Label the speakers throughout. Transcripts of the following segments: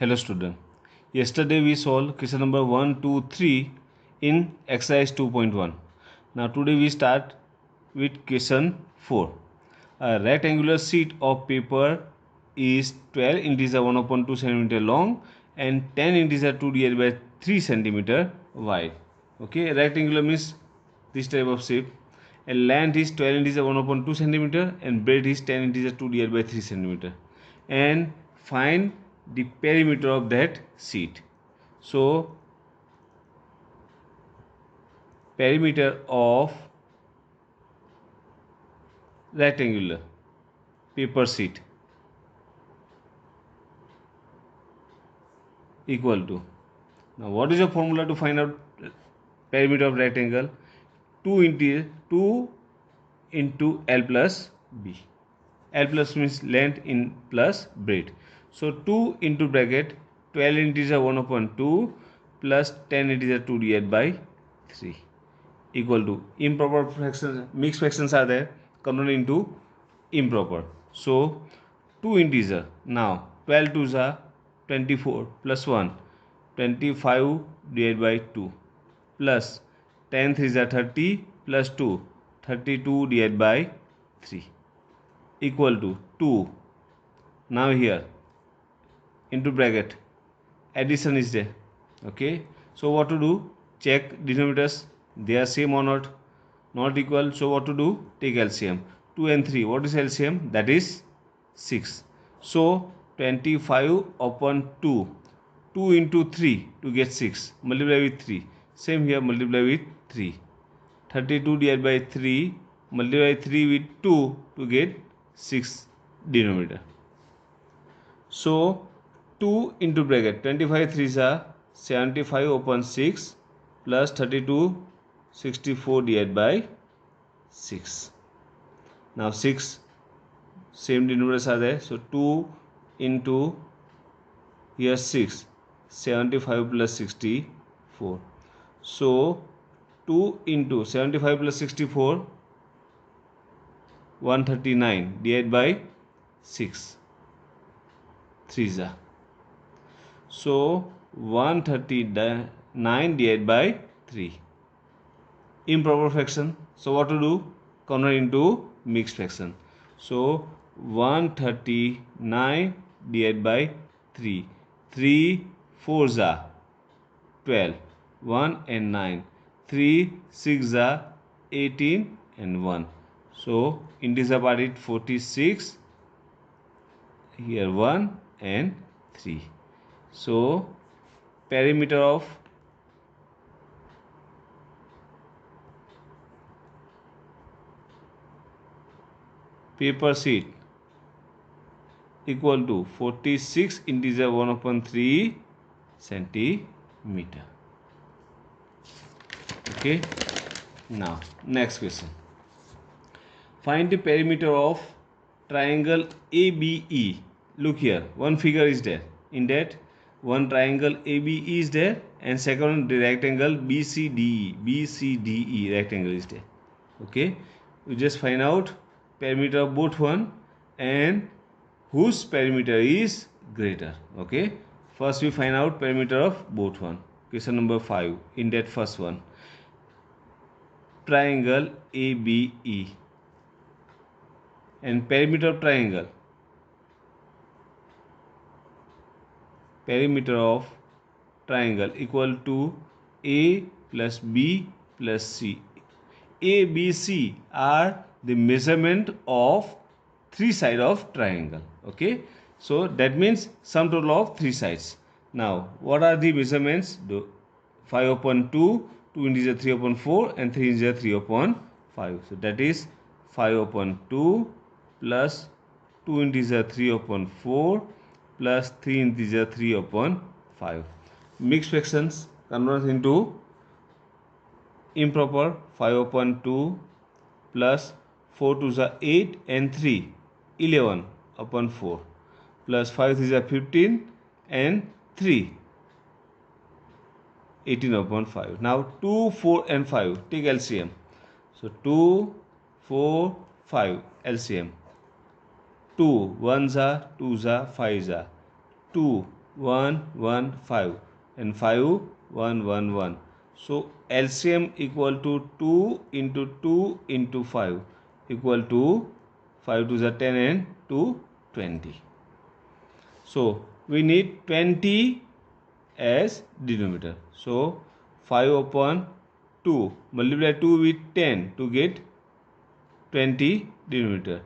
Speaker 1: Hello student. Yesterday we solved question number 1, 2, 3 in exercise 2.1. Now today we start with question 4. A rectangular sheet of paper is 12 integer 1/2 cm long and 10 integer 2 divided by 3 cm wide. Okay, rectangular means this type of shape. And length is 12 integer 1/2 cm and breadth is 10 integer 2 divided by 3 cm. And find the perimeter of that sheet. So perimeter of rectangular paper sheet equal to, now what is the formula to find out perimeter of rectangle? 2 into L plus B. L plus means length in plus breadth. So 2 into bracket 12 integer 1/2 plus 10 integer 2 divided by 3 equal to, improper fractions, mixed fractions are there, convert into improper. So 2 integer, now 12 2s are 24 plus 1 25 divided by 2 plus 10 3s are 30 plus 2 32 divided by 3 equal to 2. Now here into bracket addition is there. Okay, so what to do? Check denominators, they are same or not. Not equal, so what to do? Take LCM. 2 and 3, what is LCM? That is 6. So 25 upon 2, 2 into 3 to get 6, multiply with 3, same here, multiply with 3, 32 divided by 3, multiply 3 with 2 to get 6 denominator. So 2 into bracket 25 3s are 75 upon 6 plus 32 64 divided by 6. Now 6 same denominators are there, so 2 into here 6 75 plus 64. So 2 into 75 plus 64 139 divided by 6 3s are, so 139 divided by 3. Improper fraction, so what to do? Convert into mixed fraction. So 139 divided by 3, 3 4s are 12, 1 and 9, 3 6 are 18 and 1. So integer part it 46, here 1 and 3. So perimeter of paper sheet equal to 46 integer 1/3 centimeter. Okay, now next question. Find the perimeter of triangle ABE. Look here, one figure is there. In that, one triangle ABE is there, and second the rectangle BCDE. BCDE rectangle is there. Okay, you just find out perimeter of both one and whose perimeter is greater. Okay, first we find out perimeter of both one. Question number 5. In that first one, triangle ABE and perimeter of triangle, perimeter of triangle equal to A plus B plus C. A, B, C are the measurement of three sides of triangle. Okay, so that means sum total of three sides. Now what are the measurements? 5 upon 2, 2 integer 3 upon 4 and 3 integer 3 upon 5. So that is 5 upon 2 plus 2 integer 3 upon 4 plus 3 integer 3 upon 5. Mixed fractions convert into improper. 5 upon 2 plus 4 2s are 8 and 3 11 upon 4 plus 5 3s are 15 and 3 18 upon 5. Now 2 4 and 5 take LCM. So 2 4 5 LCM. 2 1s are 2s are 5s are 2 1 1 5 and 5 1 1 1. So LCM equal to 2 into 2 into 5 equal to 5 to the 10 and 2 20. So we need 20 as denominator. So 5 upon 2 multiply 2 with 10 to get 20 denominator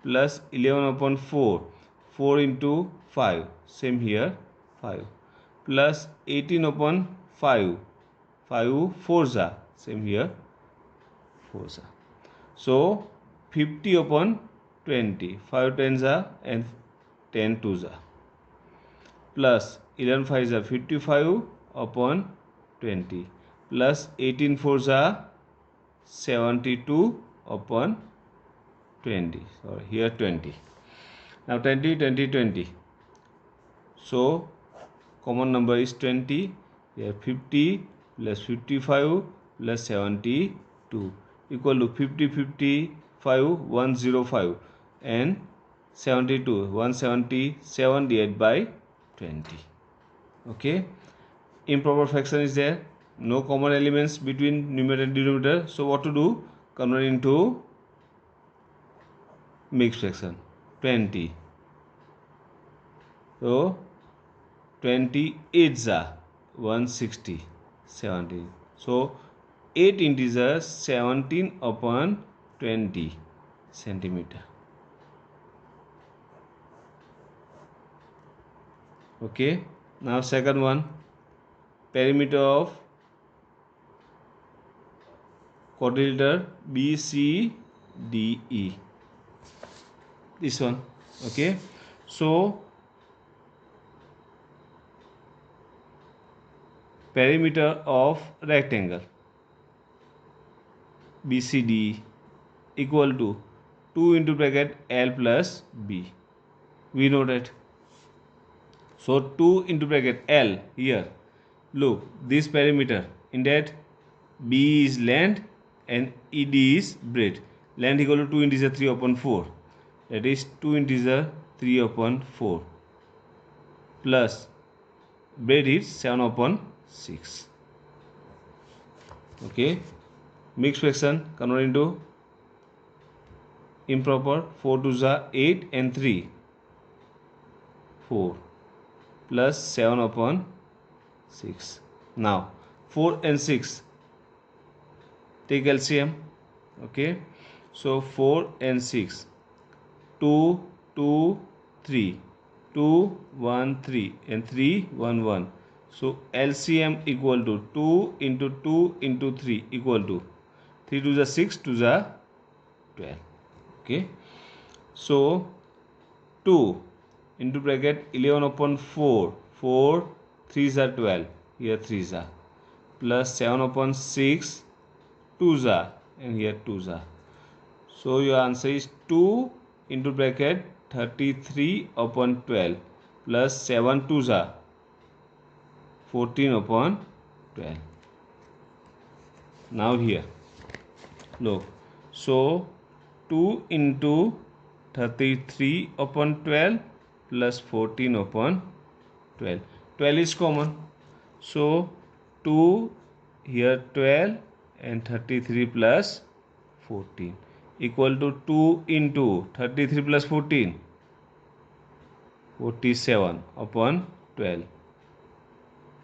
Speaker 1: plus 11 upon 4 4 into 5 same here 5 plus 18 upon 5 5 4s are same here 4s are. So 50 upon 20 5 10s are and 10 2s are plus 11 5s are 55 upon 20 plus 18 4s are 72 upon 20. Sorry, here 20. Now 20 20 20. So common number is 20. Here 50 plus 55 plus 72 equal to 50 55 105 and 72 177 divided by 20. Okay, improper fraction is there, no common elements between numerator and denominator. So what to do? Convert into mixed fraction 20. So 20 8s are 160 17. So 8 integers 17 upon 20 centimeter. Okay, now second one, perimeter of quadrilateral BCDE, this one. Okay, so perimeter of rectangle BCDE equal to 2 into bracket L plus B. We know that. So 2 into bracket L here. Look, this perimeter, in that B is length and ED is breadth. Length equal to 2 integer 3 upon 4. That is 2 integer 3 upon 4 plus breadth is 7 upon 6. Okay, mixed fraction convert into improper. 4 to the 8 and 3 4 plus 7 upon 6. Now 4 and 6 take LCM. Okay, so 4 and 6 2 2 3 2 1 3 and 3 1 1. So LCM equal to 2 into 2 into 3 equal to 3 to the 6 to the 12. Okay, so 2 into bracket 11 upon 4 4 3s are 12, here 3s are plus 7 upon 6 2s are and here 2s are. So your answer is 2 into bracket 33 upon 12 plus 7 2s are 14 upon 12. Now here look, so 2 into 33 upon 12 plus 14 upon 12. 12 is common. So 2 here 12 and 33 plus 14 equal to 2 into 33 plus 14 47 upon 12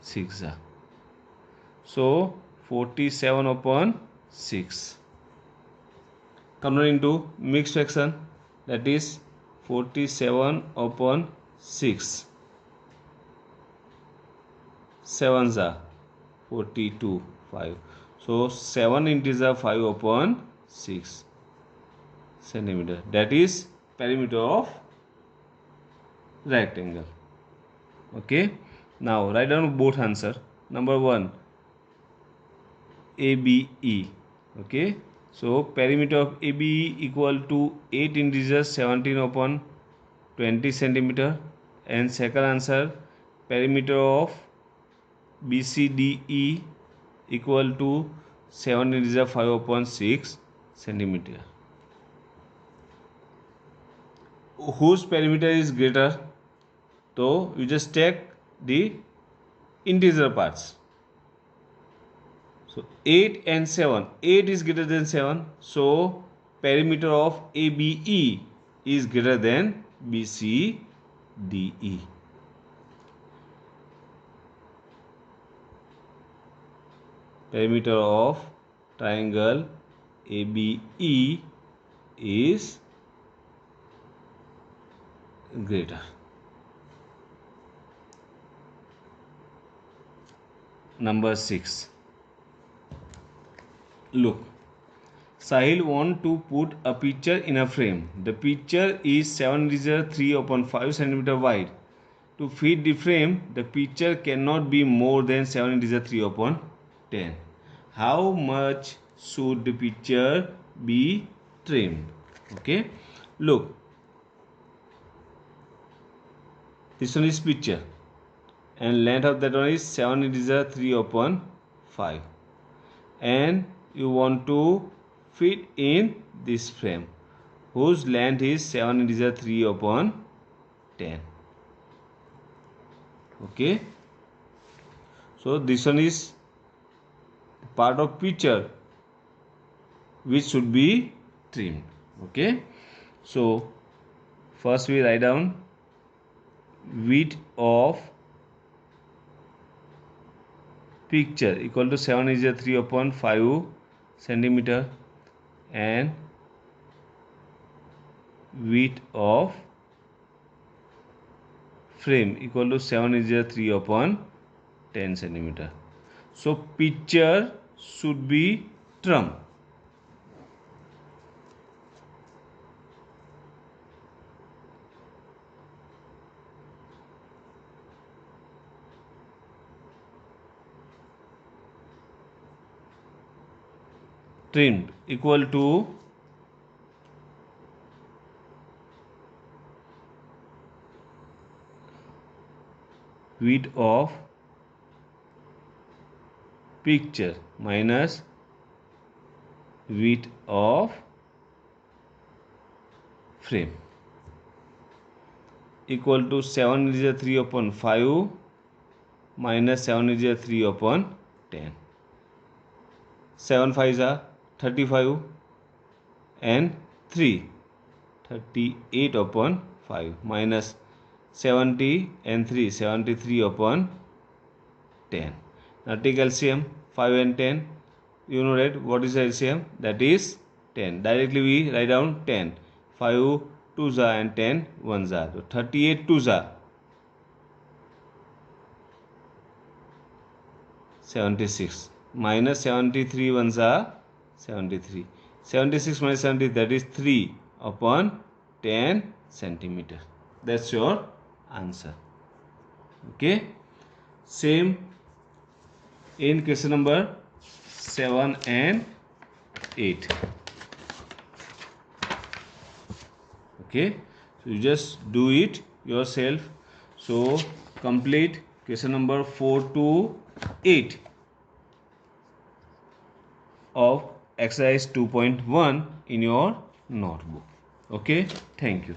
Speaker 1: 6. So 47 upon 6. Convert into mixed fraction, that is 47 upon 6 7s are 42 5. So 7 integer 5 upon 6 centimeter. That is perimeter of rectangle. Okay, now write down both answer. Number 1 ABE. Okay, so perimeter of ABE equal to 8 integers 17 upon 20 centimeter, and second answer perimeter of BCDE equal to 7 integer 5 upon 6 centimeter. Whose perimeter is greater? So you just take the integer parts. So 8 and 7. 8 is greater than 7. So perimeter of ABE is greater than BCDE. Perimeter of triangle ABE is greater. Number 6. Look, Sahil want to put a picture in a frame. The picture is 7 inches 3/5 cm wide. To fit the frame, the picture cannot be more than 7 inches 3/10. How much should the picture be trimmed? Okay, look, this one is picture and length of that one is 7 inches 3/5, and you want to fit in this frame whose length is 7 inches 3/10. Okay, so this one is part of picture which should be trimmed. Okay, so first we write down width of picture equal to 7 inches 3/5 centimeter and width of frame equal to 7 inches 3/10 centimeter. So picture should be trimmed. Trimmed equal to width of picture minus width of frame equal to 7 inches 3/5 minus 7 inches 3/10. 7 5s are 35 and 3 38/5 minus 70 and 3 73/10. Now take LCM 5 and 10. You know that what is LCM? That is 10. Directly we write down 10. 5 2s are and 10 1s are. So 38 2s are 76 minus 73 1s are 73. 76 minus 70, that is 3/10 centimeter. That's your answer. Okay, same in question number 7 and 8. Okay, so you just do it yourself. So complete question number 4 to 8 of exercise 2.1 in your notebook. Okay, thank you.